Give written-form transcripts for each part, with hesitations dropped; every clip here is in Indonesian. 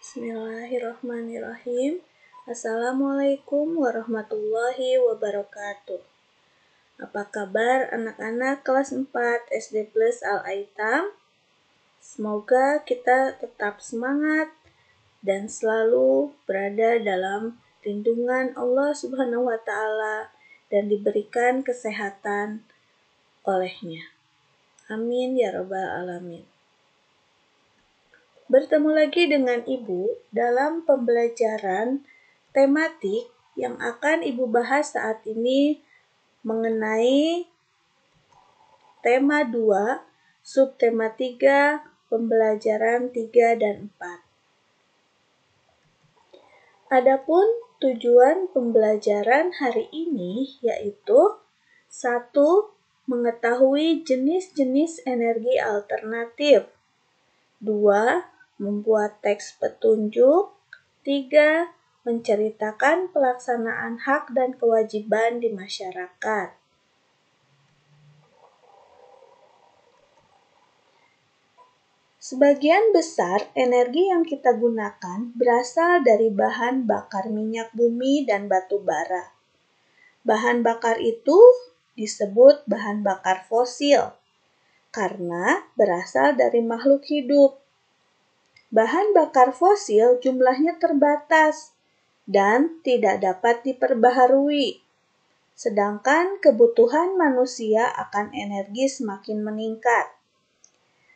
Bismillahirrahmanirrahim. Assalamualaikum warahmatullahi wabarakatuh. Apa kabar anak-anak kelas 4 SD Plus Al-Aitam? Semoga kita tetap semangat dan selalu berada dalam lindungan Allah Subhanahu wa Ta'ala dan diberikan kesehatan olehnya. Amin ya Rabbal Alamin. Bertemu lagi dengan Ibu dalam pembelajaran tematik yang akan Ibu bahas saat ini mengenai tema 2, subtema 3, pembelajaran 3 dan 4. Adapun tujuan pembelajaran hari ini yaitu 1. Mengetahui jenis-jenis energi alternatif. 2. Membuat teks petunjuk. 3. Menceritakan pelaksanaan hak dan kewajiban di masyarakat. Sebagian besar energi yang kita gunakan berasal dari bahan bakar minyak bumi dan batu bara. Bahan bakar itu disebut bahan bakar fosil karena berasal dari makhluk hidup. Bahan bakar fosil jumlahnya terbatas dan tidak dapat diperbaharui, sedangkan kebutuhan manusia akan energi semakin meningkat.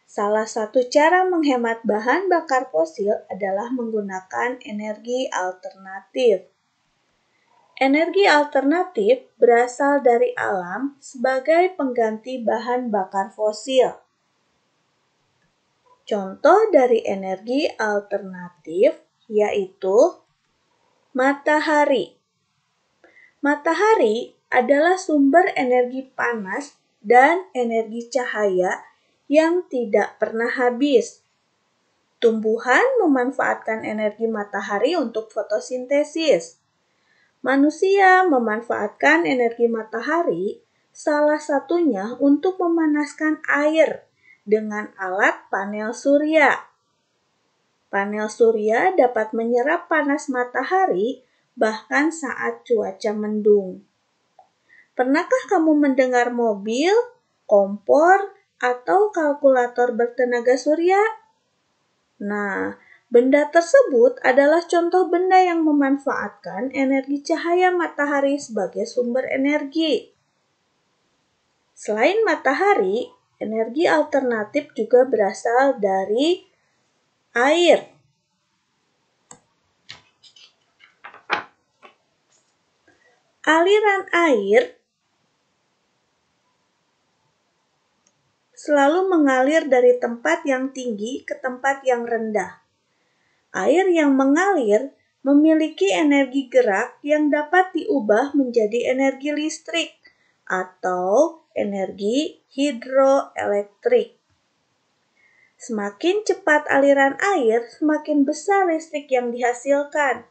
Salah satu cara menghemat bahan bakar fosil adalah menggunakan energi alternatif. Energi alternatif berasal dari alam sebagai pengganti bahan bakar fosil. Contoh dari energi alternatif yaitu matahari. Matahari adalah sumber energi panas dan energi cahaya yang tidak pernah habis. Tumbuhan memanfaatkan energi matahari untuk fotosintesis. Manusia memanfaatkan energi matahari, salah satunya untuk memanaskan air dengan alat panel surya. Panel surya dapat menyerap panas matahari bahkan saat cuaca mendung. Pernahkah kamu mendengar mobil, kompor, atau kalkulator bertenaga surya? Nah, benda tersebut adalah contoh benda yang memanfaatkan energi cahaya matahari sebagai sumber energi. Selain matahari, energi alternatif juga berasal dari air. Aliran air selalu mengalir dari tempat yang tinggi ke tempat yang rendah. Air yang mengalir memiliki energi gerak yang dapat diubah menjadi energi listrik atau energi hidroelektrik. Semakin cepat aliran air, semakin besar listrik yang dihasilkan.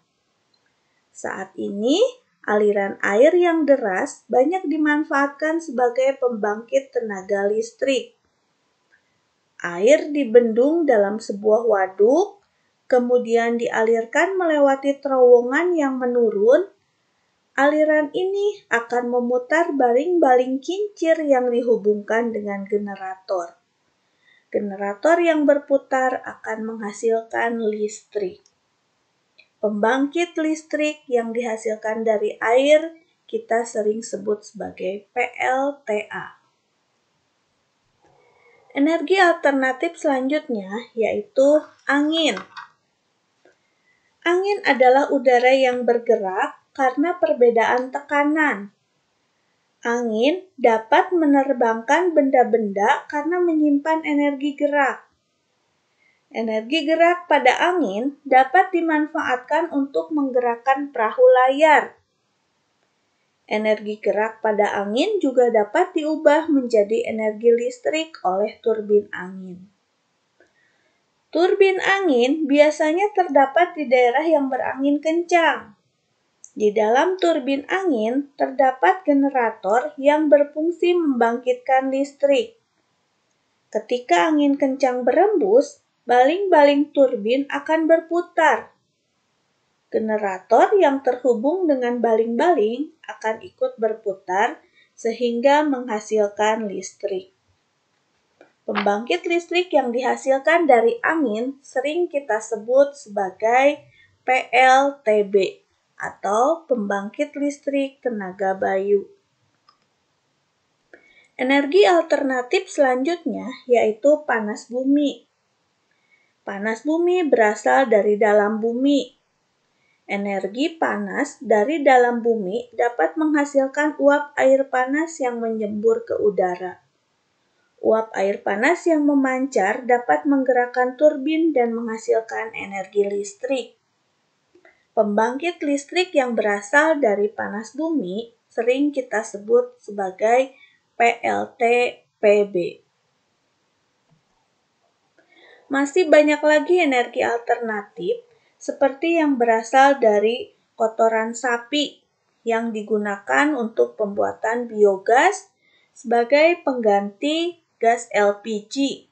Saat ini, aliran air yang deras banyak dimanfaatkan sebagai pembangkit tenaga listrik. Air dibendung dalam sebuah waduk, kemudian dialirkan melewati terowongan yang menurun. Aliran ini akan memutar baling-baling kincir yang dihubungkan dengan generator. Generator yang berputar akan menghasilkan listrik. Pembangkit listrik yang dihasilkan dari air kita sering sebut sebagai PLTA. Energi alternatif selanjutnya yaitu angin. Angin adalah udara yang bergerak karena perbedaan tekanan. Angin dapat menerbangkan benda-benda karena menyimpan energi gerak. Energi gerak pada angin dapat dimanfaatkan untuk menggerakkan perahu layar. Energi gerak pada angin juga dapat diubah menjadi energi listrik oleh turbin angin. Turbin angin biasanya terdapat di daerah yang berangin kencang. Di dalam turbin angin terdapat generator yang berfungsi membangkitkan listrik. Ketika angin kencang berembus, baling-baling turbin akan berputar. Generator yang terhubung dengan baling-baling akan ikut berputar sehingga menghasilkan listrik. Pembangkit listrik yang dihasilkan dari angin sering kita sebut sebagai PLTB atau pembangkit listrik tenaga bayu. Energi alternatif selanjutnya yaitu panas bumi. Panas bumi berasal dari dalam bumi. Energi panas dari dalam bumi dapat menghasilkan uap air panas yang menyembur ke udara. Uap air panas yang memancar dapat menggerakkan turbin dan menghasilkan energi listrik. Pembangkit listrik yang berasal dari panas bumi sering kita sebut sebagai PLTPB. Masih banyak lagi energi alternatif seperti yang berasal dari kotoran sapi yang digunakan untuk pembuatan biogas sebagai pengganti gas LPG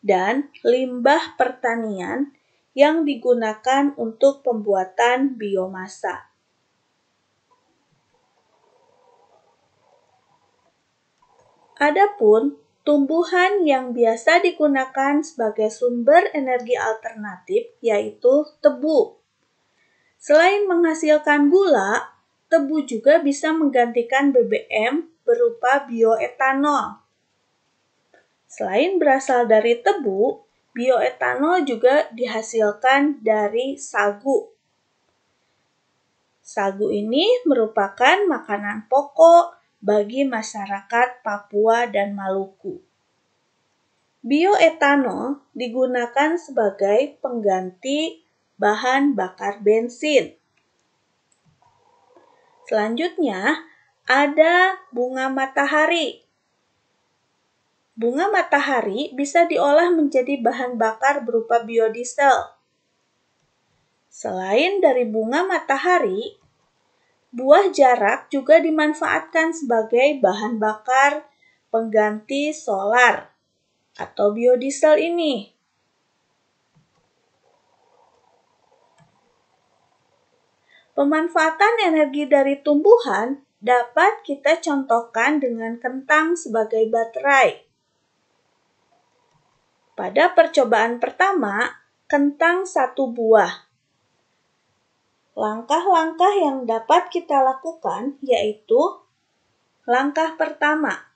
dan limbah pertanian yang digunakan untuk pembuatan biomasa. Adapun tumbuhan yang biasa digunakan sebagai sumber energi alternatif yaitu tebu. Selain menghasilkan gula, tebu juga bisa menggantikan BBM berupa bioetanol. Selain berasal dari tebu, bioetanol juga dihasilkan dari sagu. Sagu ini merupakan makanan pokok bagi masyarakat Papua dan Maluku. Bioetanol digunakan sebagai pengganti bahan bakar bensin. Selanjutnya, ada bunga matahari. Bunga matahari bisa diolah menjadi bahan bakar berupa biodiesel. Selain dari bunga matahari, buah jarak juga dimanfaatkan sebagai bahan bakar pengganti solar atau biodiesel ini. Pemanfaatan energi dari tumbuhan dapat kita contohkan dengan kentang sebagai baterai. Pada percobaan pertama, kentang satu buah. Langkah-langkah yang dapat kita lakukan yaitu langkah pertama,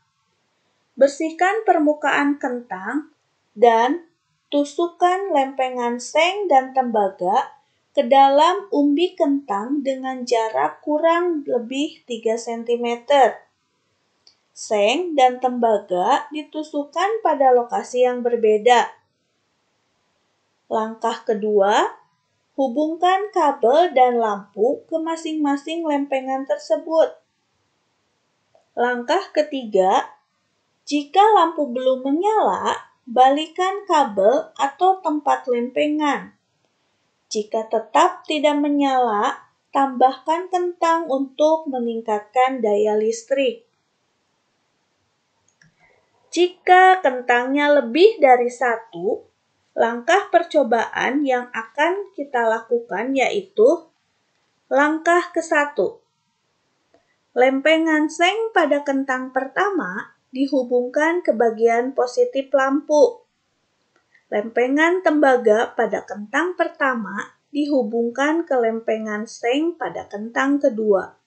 bersihkan permukaan kentang dan tusukkan lempengan seng dan tembaga ke dalam umbi kentang dengan jarak kurang lebih 3 cm. Seng dan tembaga ditusukkan pada lokasi yang berbeda. Langkah kedua, hubungkan kabel dan lampu ke masing-masing lempengan tersebut. Langkah ketiga, jika lampu belum menyala, balikan kabel atau tempat lempengan. Jika tetap tidak menyala, tambahkan kentang untuk meningkatkan daya listrik. Jika kentangnya lebih dari satu, langkah percobaan yang akan kita lakukan yaitu langkah ke-1. Lempengan seng pada kentang pertama dihubungkan ke bagian positif lampu. Lempengan tembaga pada kentang pertama dihubungkan ke lempengan seng pada kentang kedua.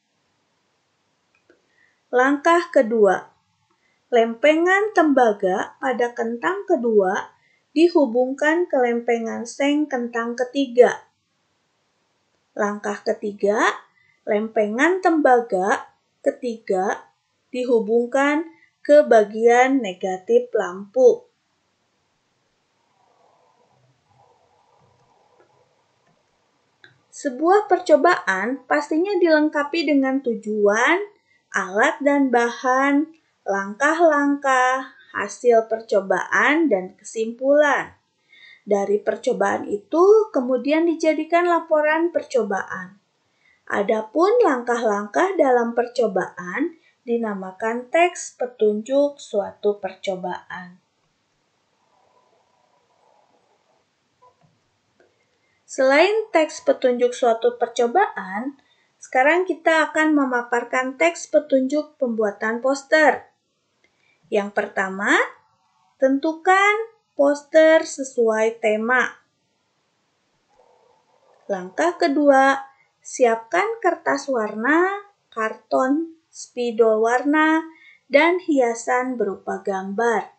Langkah kedua, lempengan tembaga pada kentang kedua dihubungkan ke lempengan seng kentang ketiga. Langkah ketiga, lempengan tembaga ketiga dihubungkan ke bagian negatif lampu. Sebuah percobaan pastinya dilengkapi dengan tujuan, alat dan bahan, langkah-langkah, hasil percobaan, dan kesimpulan. Dari percobaan itu kemudian dijadikan laporan percobaan. Adapun langkah-langkah dalam percobaan dinamakan teks petunjuk suatu percobaan. Selain teks petunjuk suatu percobaan, sekarang kita akan memaparkan teks petunjuk pembuatan poster. Yang pertama, tentukan poster sesuai tema. Langkah kedua, siapkan kertas warna, karton, spidol warna, dan hiasan berupa gambar.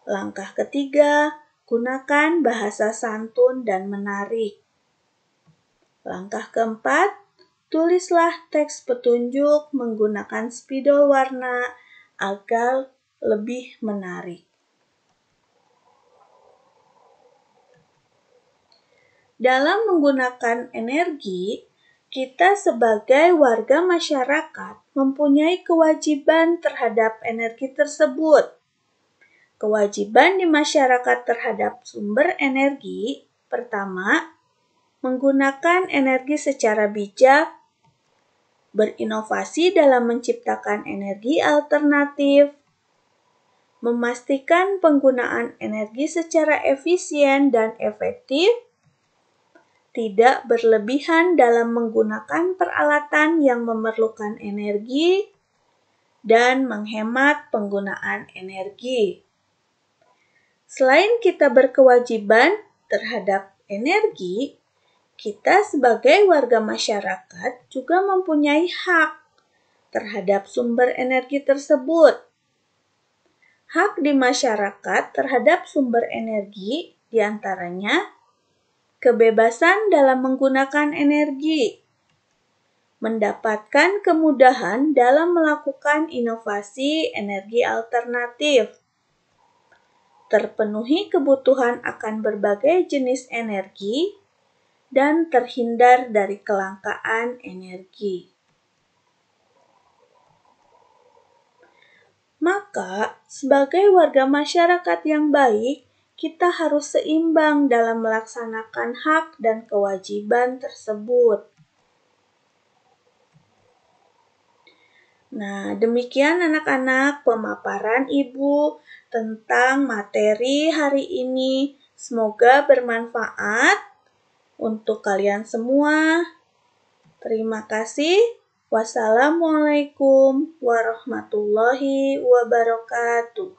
Langkah ketiga, gunakan bahasa santun dan menarik. Langkah keempat, tulislah teks petunjuk menggunakan spidol warna agar lebih menarik. Dalam menggunakan energi, kita sebagai warga masyarakat mempunyai kewajiban terhadap energi tersebut. Kewajiban di masyarakat terhadap sumber energi, pertama, menggunakan energi secara bijak, berinovasi dalam menciptakan energi alternatif, memastikan penggunaan energi secara efisien dan efektif, tidak berlebihan dalam menggunakan peralatan yang memerlukan energi, dan menghemat penggunaan energi. Selain kita berkewajiban terhadap energi, kita sebagai warga masyarakat juga mempunyai hak terhadap sumber energi tersebut. Hak di masyarakat terhadap sumber energi diantaranya kebebasan dalam menggunakan energi, mendapatkan kemudahan dalam melakukan inovasi energi alternatif, terpenuhi kebutuhan akan berbagai jenis energi, dan terhindar dari kelangkaan energi. Maka, sebagai warga masyarakat yang baik, kita harus seimbang dalam melaksanakan hak dan kewajiban tersebut. Nah, demikian anak-anak pemaparan Ibu tentang materi hari ini. Semoga bermanfaat untuk kalian semua. Terima kasih. Wassalamualaikum warahmatullahi wabarakatuh.